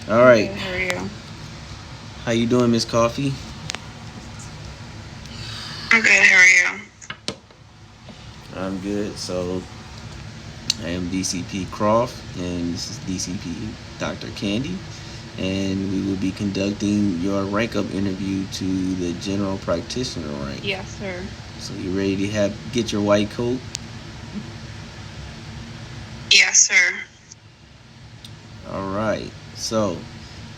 All I'm right. good. How are you? How you doing, Miss Coffee? I'm good. How are you? I'm good. So I am DCP Croft, and this is DCP Dr. Candy, and we will be conducting your rank up interview to the general practitioner rank. Yes, sir. So you ready to have get your white coat? Yes, sir. All right. So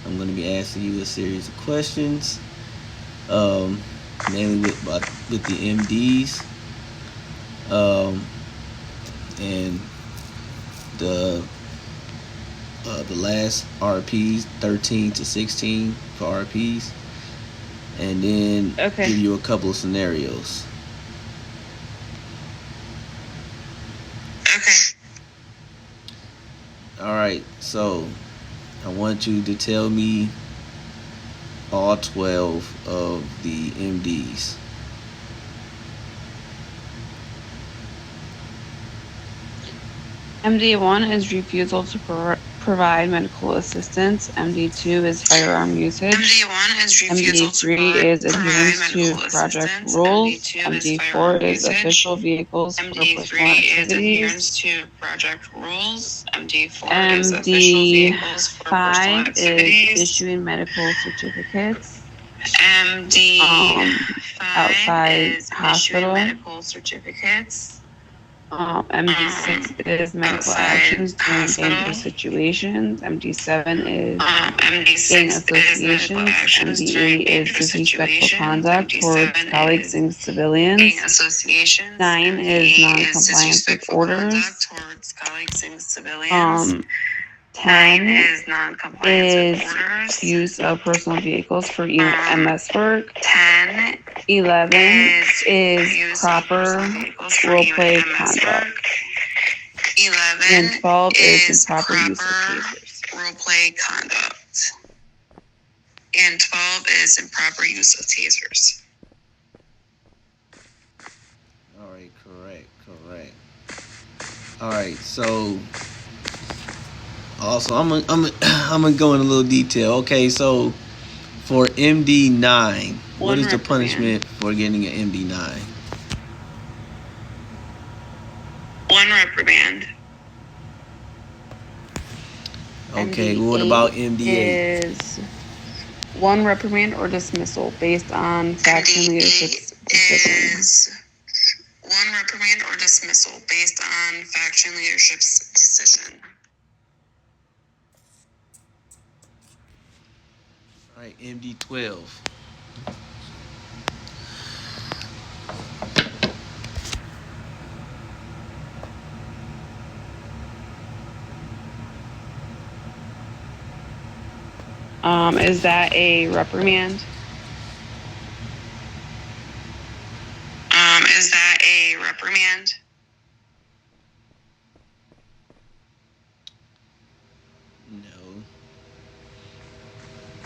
I'm going to be asking you a series of questions, um, mainly with the MDs, um, and the the last RPs, 13 to 16 for RPs, and then Okay. give you a couple of scenarios. Okay. All right, so I want you to tell me all 12 of the MDs. MD1 is refusal to provide medical assistance. MD2 is firearm usage. MD1 is refusal to MD3 is provide adherence to medical project assistance. rules. MD2 is MD4 firearm is usage. official vehicles for personal MD3 is activities. adherence to project rules. MD4 is official vehicles for personal MD5 is activities. issuing medical certificates MD5 outside is issuing hospital. medical certificates MD6 is medical outside actions during dangerous hospital. situations. MD7 is gang MD6 is medical associations. actions during MD8 is dangerous disrespectful situations. conduct towards MD7 colleagues is and gang civilians. associations. 9 is MD8 is non-compliance with disrespectful conduct orders. towards colleagues and civilians. Um, 9 10 is non-compliance with is orders. use of personal vehicles for EMS work. 10 11 is is use of proper personal vehicles for role play EMS conduct. work. And 11 12 is is improper use of proper tasers. role play conduct. And 12 is improper use of tasers. All right, correct. All right, so also I'm gonna go in a little detail. Okay, so for MD9, what One is the reprimand. punishment for getting an MD9? One reprimand. Okay, well, what about MD8 MD8? is one reprimand or dismissal based on faction MD8 leadership's decision. is one reprimand or dismissal based on faction leadership's decision. All right, MD12. Is that a reprimand? Is that a reprimand? No.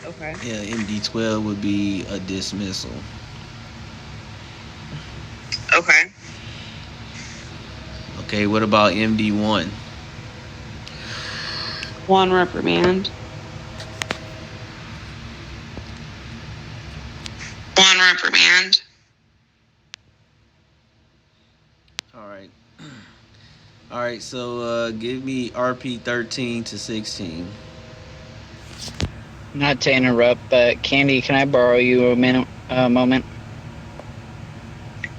Okay. Yeah, MD12 would be a dismissal. Okay. Okay, what about MD1? One reprimand. One reprimand. All right. All right, so give me RP 13 to 16. Not to interrupt, but Candy, can I borrow you a moment?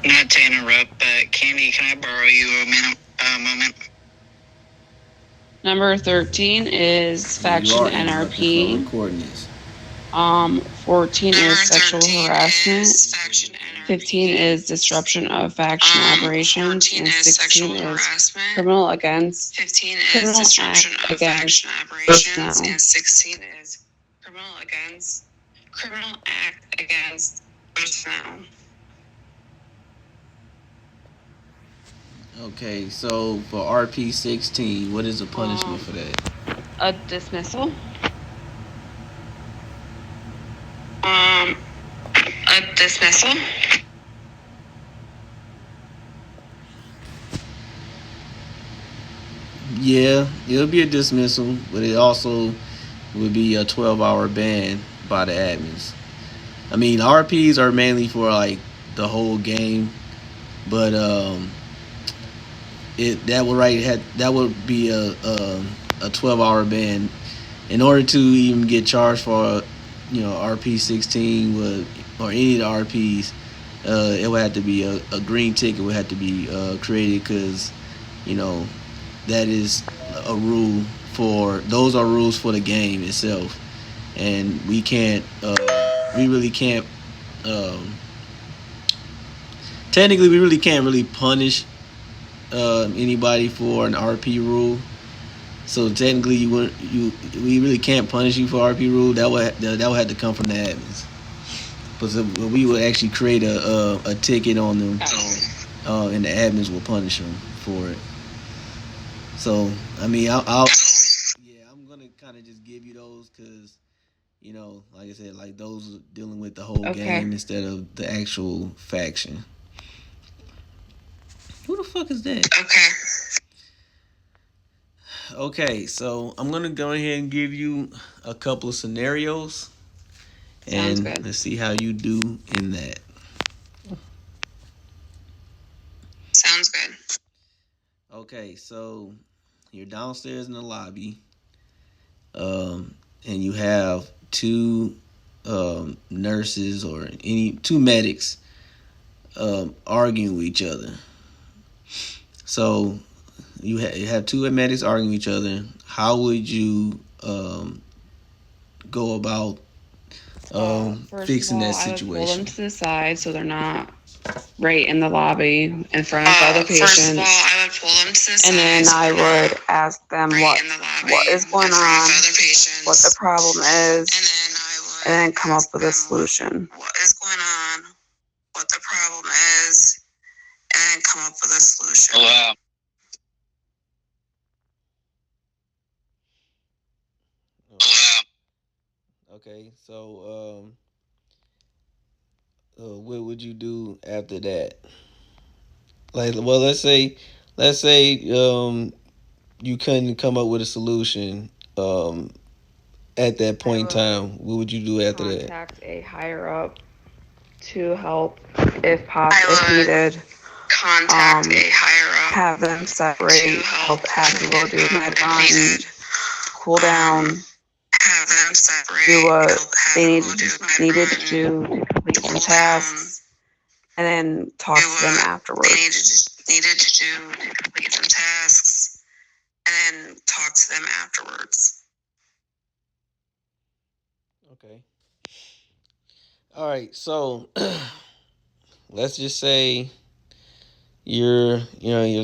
Not to interrupt, but Candy, can I borrow you a moment? Number 13 is Yeah, you faction are interrupting for NRP. recording this. 14 Number is sexual 13 harassment. is faction NRP. 15 is disruption of faction operations. 14 And is 16 sexual is harassment. criminal against 15 is criminal disruption act of against faction operations. personnel. And 16 is criminal act against personnel. Okay, so for RP 16, what is the punishment for that? A dismissal. A dismissal? Yeah, it'll be a dismissal, but it also would be a 12-hour ban by the admins. I mean, RPs are mainly for like the whole game, but it that would right had that would be a 12-hour ban in order to even get charged for RP 16 would or any of the RPs. It would have to be a green ticket would have to be created because you know that is a rule for those are rules for the game itself, and we really can't um, technically we really can't really punish anybody for an RP rule. So technically, we really can't punish you for RP rule. That would have to come from the admins. But we would actually create a ticket on them, and the admins will punish them for it. So I mean, I'll yeah, I'm gonna kind of just give you those because like I said, like those are dealing with the whole Okay. game instead of the actual faction. Who the fuck is that? Okay. Okay, so I'm gonna go ahead and give you a couple of scenarios, Sounds and good. let's see how you do in that. Sounds good. Okay, so you're downstairs in the lobby, and you have two nurses or any two medics arguing with each other. So you have two medics arguing with each other. How would you go about First of fixing all, that I would pull them situation? to the side so they're not right in the lobby in front of other patients. First of all, I would pull them to the side. And then I would ask them what is going on, what the problem is, and then come up with a solution. What is going on, what the problem is, and then come up with a solution. Oh, wow. Okay, so what would you do after that? Like, well, let's say you couldn't come up with a solution at that point in time. What would you do after that? Contact a higher up to help if possible, if needed. Contact a higher up. Have them separate. Help have people do med run, cool down. Have them separate. Do what they needed to do to complete some tasks, and then talk to them afterwards. Needed to do to complete some tasks, and then talk to them afterwards. Okay. All right. So let's just say you're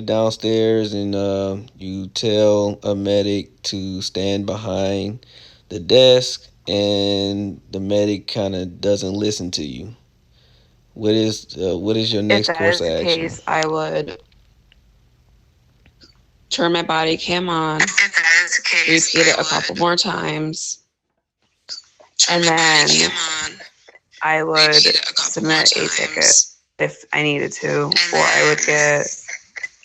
downstairs and you tell a medic to stand behind the desk, and the medic kind of doesn't listen to you. What is your If next that course is of the action? case, I would turn my body cam on, repeat it a couple more times, and then I would submit a ticket if I needed to, or I would get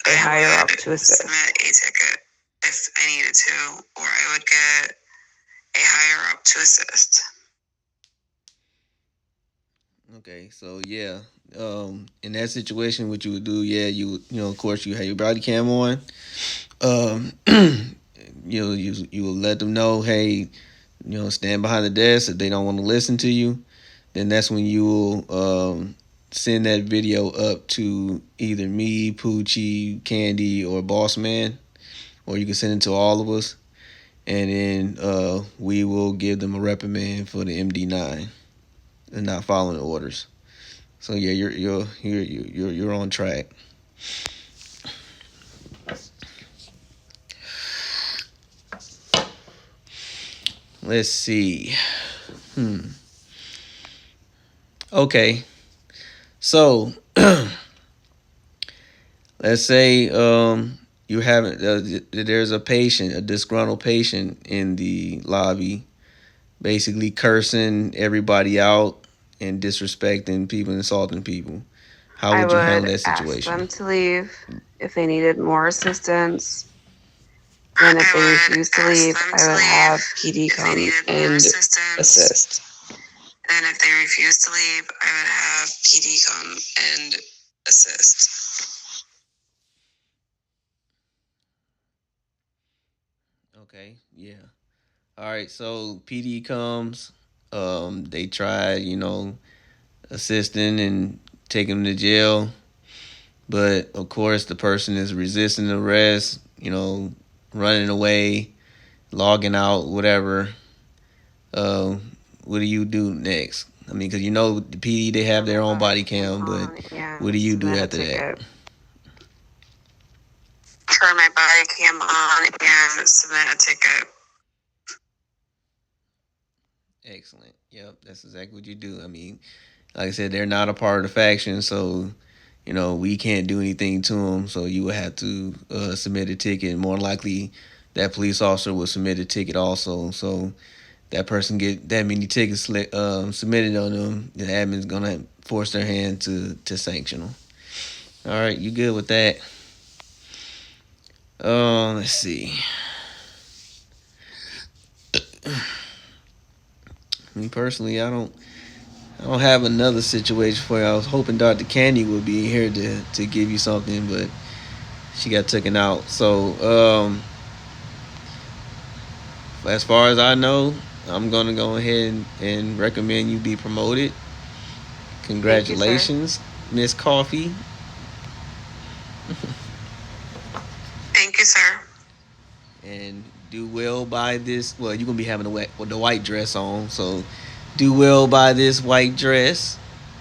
a higher up to assist. Submit a ticket if I needed to, or I would get a higher up to assist. Okay, so yeah, in that situation, what you would do, yeah, of course, you have your body cam on. Um, you will let them know, hey, stand behind the desk. If they don't want to listen to you, then that's when you will send that video up to either me, Poochie, Candy, or Boss Man, or you can send it to all of us, and then we will give them a reprimand for the MD9 and not following the orders. So yeah, you're on track. Let's see. Okay. So let's say you haven't. There's a patient, a disgruntled patient in the lobby, basically cursing everybody out and disrespecting people, insulting people. How would you handle that Ask situation? them to leave if they needed more assistance, And if they refuse to leave, I would have PD come and assist. And if they refuse to leave, I would have PD come and assist. Okay, yeah. All right, so PD comes. They try, assisting and taking them to jail. But of course, the person is resisting arrest, running away, logging out, whatever. Uh, what do you do next? I mean, because the PD, they have their own body cam, but what do you do after that? Turn my body cam on and submit a ticket. Excellent. Yep, that's exactly what you do. I mean, like I said, they're not a part of the faction, so we can't do anything to them. So you would have to submit a ticket. More likely, that police officer will submit a ticket also. So that person get that many tickets submitted on them, the admin's gonna force their hand to sanction them. All right, you good with that? Let's see. Me personally, I don't have another situation for you. I was hoping Dr. Candy would be here to give you something, but she got taken out. So, as far as I know, I'm gonna go ahead and recommend you be promoted. Congratulations, Miss Coffee. Thank you, sir. And do well by this. Well, you're gonna be having the white dress on, so do well by this white dress,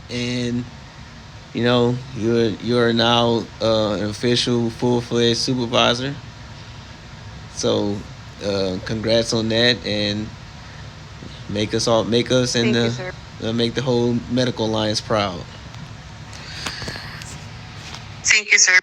and you're now an official, full-fledged supervisor. So, congrats on that, and make us and make the whole medical alliance proud. Thank you, sir.